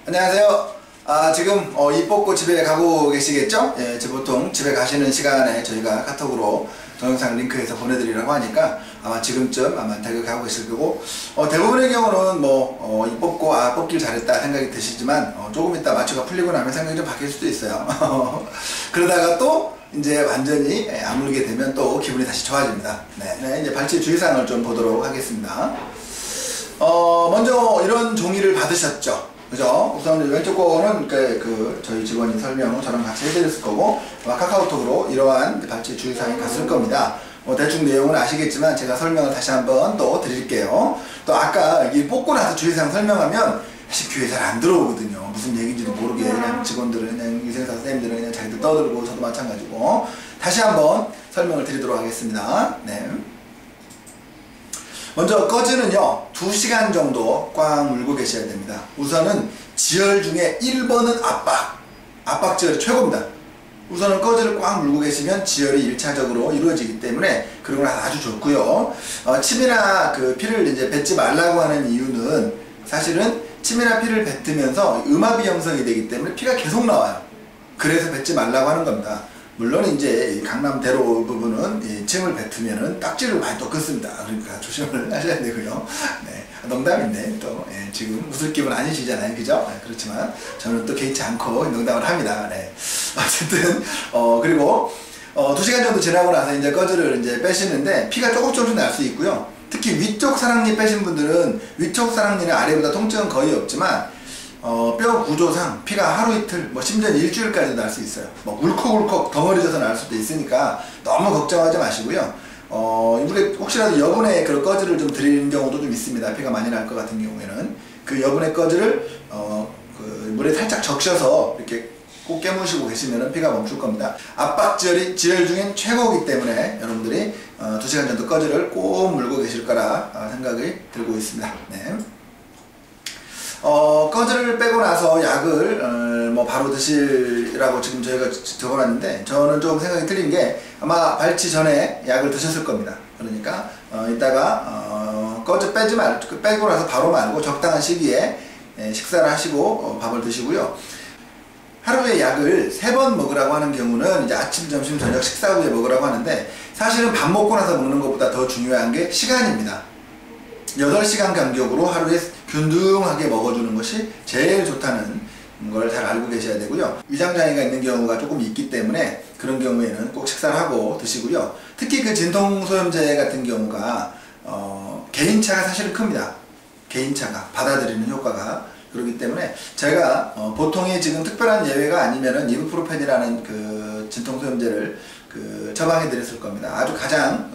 안녕하세요. 지금 입 벗고 집에 가고 계시겠죠? 예, 보통 집에 가시는 시간에 저희가 카톡으로 동영상 링크해서 보내드리라고 하니까 아마 지금쯤 아마 댁을 가고 계실 거고, 대부분의 경우는 입 벗고 뽑길 잘했다 생각이 드시지만 조금 있다 마취가 풀리고 나면 생각이 좀 바뀔 수도 있어요. 그러다가 또 이제 완전히 아물게 되면 또 기분이 다시 좋아집니다. 네, 이제 발치 주의사항을 좀 보도록 하겠습니다. 먼저 이런 종이를 받으셨죠? 그죠? 우선 왼쪽 거는 저희 직원이 설명을 저랑 같이 해드렸을 거고, 아마 카카오톡으로 이러한 발치 주의사항이 갔을 겁니다. 대충 내용은 아시겠지만 제가 설명을 다시 한번 또 드릴게요. 또 아까 이 뽑고 나서 주의사항 설명하면 사실 귀에 잘 안 들어오거든요. 무슨 얘기인지도 모르게 그냥 직원들은, 그냥 위생사 선생님들은 그냥 자기들 떠들고, 저도 마찬가지고. 다시 한번 설명을 드리도록 하겠습니다. 네. 먼저 꺼즈는요 2시간 정도 꽉 물고 계셔야 됩니다. 우선은 지혈 중에 1번은 압박 지혈이 최고입니다. 우선은 꺼즈를 꽉 물고 계시면 지혈이 1차적으로 이루어지기 때문에 그런 건 아주 좋고요. 침이나 피를 이제 뱉지 말라고 하는 이유는 사실은 침이나 피를 뱉으면서 음압이 형성이 되기 때문에 피가 계속 나와요. 그래서 뱉지 말라고 하는 겁니다. 물론 이제 강남대로 부분은 침을 뱉으면은 딱지를 많이 또 긋습니다. 그러니까 조심을 하셔야 되고요. 네, 농담인데 또 지금 웃을 기분 아니시잖아요, 그죠? 그렇지만 저는 또 개의치 않고 농담을 합니다. 네, 어쨌든 그리고 2시간 정도 지나고 나서 이제 꺼즈를 이제 빼시는데 피가 조금씩 날 수 있고요. 특히 위쪽 사랑니 빼신 분들은 위쪽 사랑니는 아래보다 통증은 거의 없지만 뼈 구조상 피가 하루 이틀, 심지어 일주일까지도 날 수 있어요. 울컥울컥 덩어리져서 날 수도 있으니까 너무 걱정하지 마시고요. 이분에 혹시라도 여분의 그런 꺼즈를 좀 드리는 경우도 좀 있습니다. 피가 많이 날 것 같은 경우에는 그 여분의 꺼즈를 물에 살짝 적셔서 이렇게 꼭 깨무시고 계시면 피가 멈출 겁니다. 압박 지혈이 지혈 중엔 최고이기 때문에 여러분들이 2시간 정도 꺼즈를 꼭 물고 계실 거라 생각이 들고 있습니다. 네. 꺼즈를 빼고 나서 약을 바로 드시라고 지금 저희가 적어놨는데, 저는 좀 생각이 틀린 게 아마 발치 전에 약을 드셨을 겁니다. 그러니까 이따가 꺼즈 빼고 나서 바로 말고 적당한 시기에 식사를 하시고 밥을 드시고요. 하루에 약을 3번 먹으라고 하는 경우는 이제 아침, 점심, 저녁 식사 후에 먹으라고 하는데, 사실은 밥 먹고 나서 먹는 것보다 더 중요한 게 시간입니다. 8시간 간격으로 하루에 균등하게 먹어주는 것이 제일 좋다는 걸 잘 알고 계셔야 되고요. 위장장애가 있는 경우가 조금 있기 때문에 그런 경우에는 꼭 식사를 하고 드시고요. 특히 그 진통소염제 같은 경우가 개인차가 사실은 큽니다. 개인차가 받아들이는 효과가. 그렇기 때문에 제가 보통의 지금 특별한 예외가 아니면은 이부프로펜이라는 그 진통소염제를 처방해 드렸을 겁니다. 아주 가장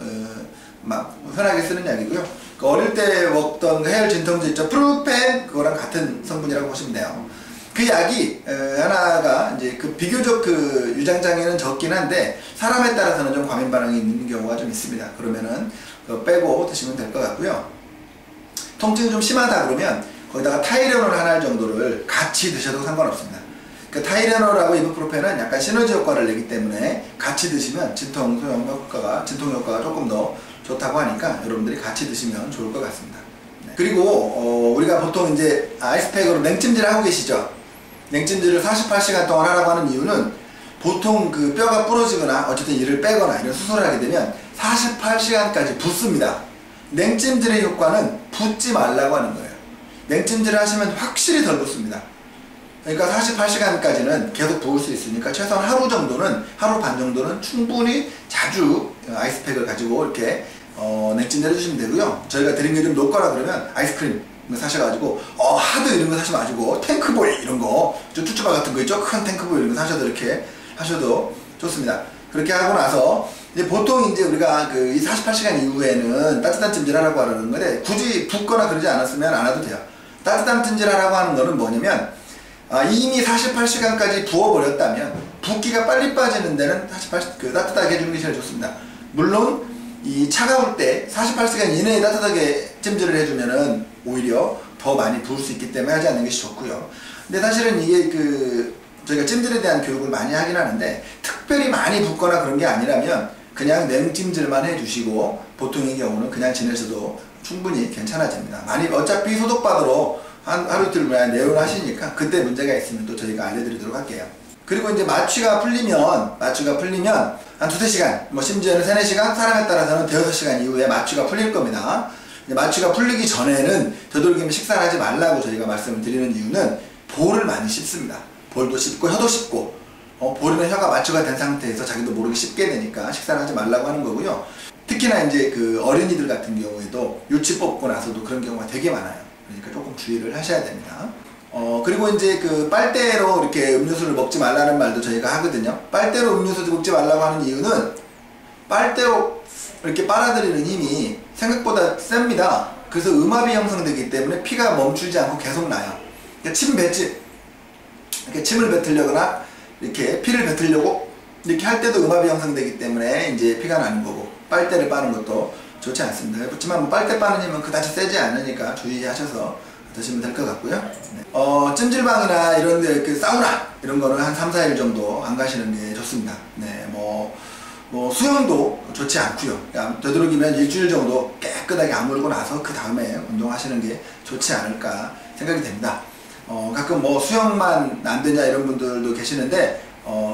흔하게 쓰는 약이고요. 어릴 때 먹던 해열 진통제 있죠, 프루펜, 그거랑 같은 성분이라고 보시면 돼요. 그 약이 하나가 이제 비교적 유장장애는 적긴 한데 사람에 따라서는 좀 과민 반응이 있는 경우가 좀 있습니다. 그러면은 그거 빼고 드시면 될 것 같고요. 통증이 좀 심하다 그러면 거기다가 타이레놀 한 알 정도를 같이 드셔도 상관없습니다. 그 타이레놀하고 이부프로펜은 약간 시너지 효과를 내기 때문에 같이 드시면 진통 효과가 조금 더 좋다고 하니까 여러분들이 같이 드시면 좋을 것 같습니다. 네. 그리고 우리가 보통 이제 아이스팩으로 냉찜질을 하고 계시죠. 냉찜질을 48시간 동안 하라고 하는 이유는 보통 뼈가 부러지거나 어쨌든 이를 빼거나 이런 수술을 하게 되면 48시간까지 붓습니다. 냉찜질의 효과는 붓지 말라고 하는 거예요. 냉찜질을 하시면 확실히 덜 붓습니다. 그러니까 48시간까지는 계속 부을 수 있으니까 최소한 하루 반 정도는 충분히 자주 아이스팩을 가지고 이렇게 냉찜질 해주시면 되고요. 저희가 드린 게 좀 높거나 그러면 아이스크림 사셔가지고 하드 이런 거 사지 마시고 탱크보이 이런 거, 쭈쭈바 같은 거 있죠? 큰 탱크보이 이런 거 사셔도 이렇게 하셔도 좋습니다. 그렇게 하고 나서 이제 보통 이제 우리가 이 48시간 이후에는 따뜻한 찜질 하라고 하는 건데, 굳이 붓거나 그러지 않았으면 안 해도 돼요. 따뜻한 찜질 하라고 하는 거는 뭐냐면 이미 48시간까지 부어버렸다면 붓기가 빨리 빠지는 데는 따뜻하게 해주는 게 제일 좋습니다. 물론 이 차가울 때 48시간 이내에 따뜻하게 찜질을 해주면은 오히려 더 많이 부을 수 있기 때문에 하지 않는 것이 좋고요. 근데 사실은 이게 저희가 찜질에 대한 교육을 많이 하긴 하는데, 특별히 많이 붓거나 그런 게 아니라면 그냥 냉찜질만 해주시고 보통의 경우는 그냥 지내셔도 충분히 괜찮아집니다. 어차피 소독받으러 하루 이틀 내외로 하시니까 그때 문제가 있으면 또 저희가 알려드리도록 할게요. 그리고 이제 마취가 풀리면 한 2~3시간, 뭐 심지어는 3~4시간, 사람에 따라서는 5~6시간 이후에 마취가 풀릴 겁니다. 마취가 풀리기 전에는 되도록이면 식사를 하지 말라고 저희가 말씀을 드리는 이유는 볼을 많이 씹습니다. 볼도 씹고 혀도 씹고, 볼이나 혀가 마취가 된 상태에서 자기도 모르게 씹게 되니까 식사를 하지 말라고 하는 거고요. 특히나 이제 그 어린이들 같은 경우에도 유치 뽑고 나서도 그런 경우가 되게 많아요. 그러니까 조금 주의를 하셔야 됩니다. 그리고 이제 그 빨대로 이렇게 음료수를 먹지 말라는 말도 저희가 하거든요. 빨대로 음료수를 먹지 말라고 하는 이유는 빨대로 이렇게 빨아들이는 힘이 생각보다 셉니다. 그래서 음압이 형성되기 때문에 피가 멈추지 않고 계속 나요. 그러니까 이렇게 침을 뱉으려거나 이렇게 피를 뱉으려고 이렇게 할 때도 음압이 형성되기 때문에 이제 피가 나는 거고, 빨대를 빠는 것도 좋지 않습니다. 그렇지만 뭐 빨대 빠는 힘은 그다지 세지 않으니까 주의하셔서 드시면 될 것 같고요. 네. 찜질방이나 이런 데 그 사우나 이런 거는 한 3~4일 정도 안 가시는 게 좋습니다. 네, 뭐 수영도 좋지 않고요. 되도록이면 일주일 정도 깨끗하게 아물고 나서 그 다음에 운동하시는 게 좋지 않을까 생각이 됩니다. 가끔 뭐 수영만 안 되냐 이런 분들도 계시는데,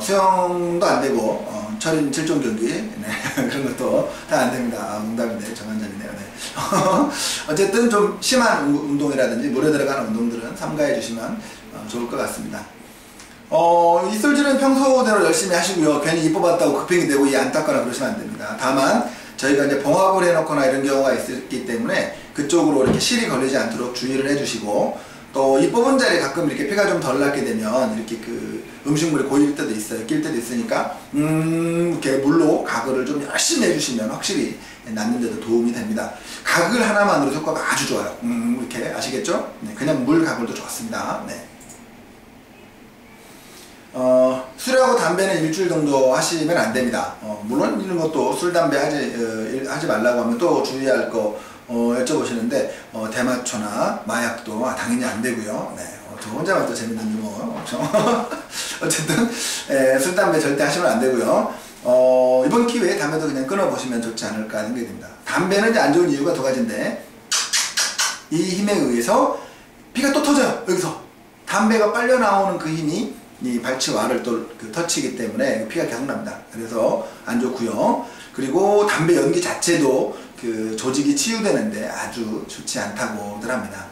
수영도 안 되고, 철인 7종 경기, 네, 그런 것도 다 안 됩니다. 농담인데, 정한전이네요. 네. 어쨌든 좀 심한 운동이라든지 물에 들어가는 운동들은 삼가해 주시면 좋을 것 같습니다. 이솔질은 평소대로 열심히 하시고요. 괜히 이뻐 봤다고 급행이 되고 이 안 닦거나 그러시면 안 됩니다. 다만, 저희가 이제 봉합을 해놓거나 이런 경우가 있기 때문에 그쪽으로 이렇게 실이 걸리지 않도록 주의를 해주시고, 또 이 뽑은 자리에 가끔 이렇게 피가 좀 덜 나게 되면 이렇게 그 음식물이 고일 때도 있어요. 낄 때도 있으니까 이렇게 물로 가글을 좀 열심히 해주시면 확실히 낫는데도 도움이 됩니다. 가글 하나만으로 효과가 아주 좋아요. 이렇게 아시겠죠? 네, 그냥 물 가글도 좋습니다. 네. 술하고 담배는 일주일 정도 하시면 안 됩니다. 물론 이런 것도 술, 담배 하지 말라고 하면 또 주의할 거 여쭤보시는데, 대마초나 마약도 당연히 안 되고요. 네, 저 혼자만 또 재밌는 유머. 어쨌든, 술, 담배 절대 하시면 안 되고요. 이번 기회에 담배도 그냥 끊어보시면 좋지 않을까 생각이 듭니다. 담배는 이제 안 좋은 이유가 2가지인데, 이 힘에 의해서 피가 또 터져요. 여기서. 담배가 빨려 나오는 그 힘이 이 발치와를 또 터치기 때문에 피가 계속 납니다. 그래서 안 좋고요. 그리고 담배 연기 자체도 그 조직이 치유되는데 아주 좋지 않다고들 합니다.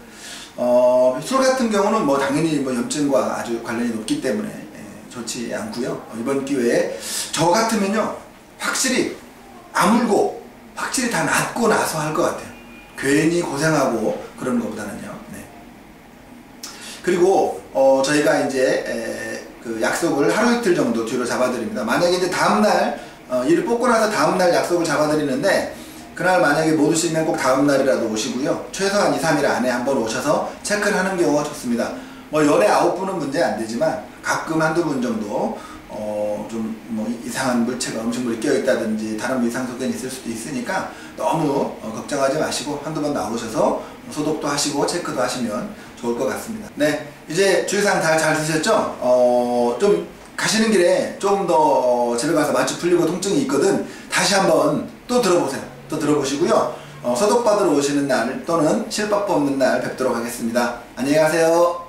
술 같은 경우는 뭐 당연히 뭐 염증과 아주 관련이 높기 때문에 좋지 않고요. 이번 기회에 저 같으면요, 확실히 아물고 확실히 다 낫고 나서 할 것 같아요. 괜히 고생하고 그런 것보다는요. 네. 그리고 저희가 이제 그 약속을 하루 이틀 정도 뒤로 잡아드립니다. 만약에 이제 다음날 일을 뽑고 나서 다음날 약속을 잡아드리는데, 그날 만약에 못 오시면 꼭 다음날이라도 오시고요. 최소한 2~3일 안에 한번 오셔서 체크를 하는 경우가 좋습니다. 뭐 열에 9분은 문제 안 되지만 가끔 한두 분 정도 좀 뭐 이상한 물체가 음식물이 끼어있다든지 다른 이상 소견이 있을 수도 있으니까 너무 걱정하지 마시고 한두 번 나오셔서 소독도 하시고 체크도 하시면 좋을 것 같습니다. 네, 이제 주의사항 다 잘 드셨죠? 좀 가시는 길에 좀 더 집에 가서 마취 풀리고 통증이 있거든 다시 한번 또 들어보세요. 또 들어보시고요. 소독받으러 오시는 날 또는 실밥 뽑는 날 뵙도록 하겠습니다. 안녕히 가세요.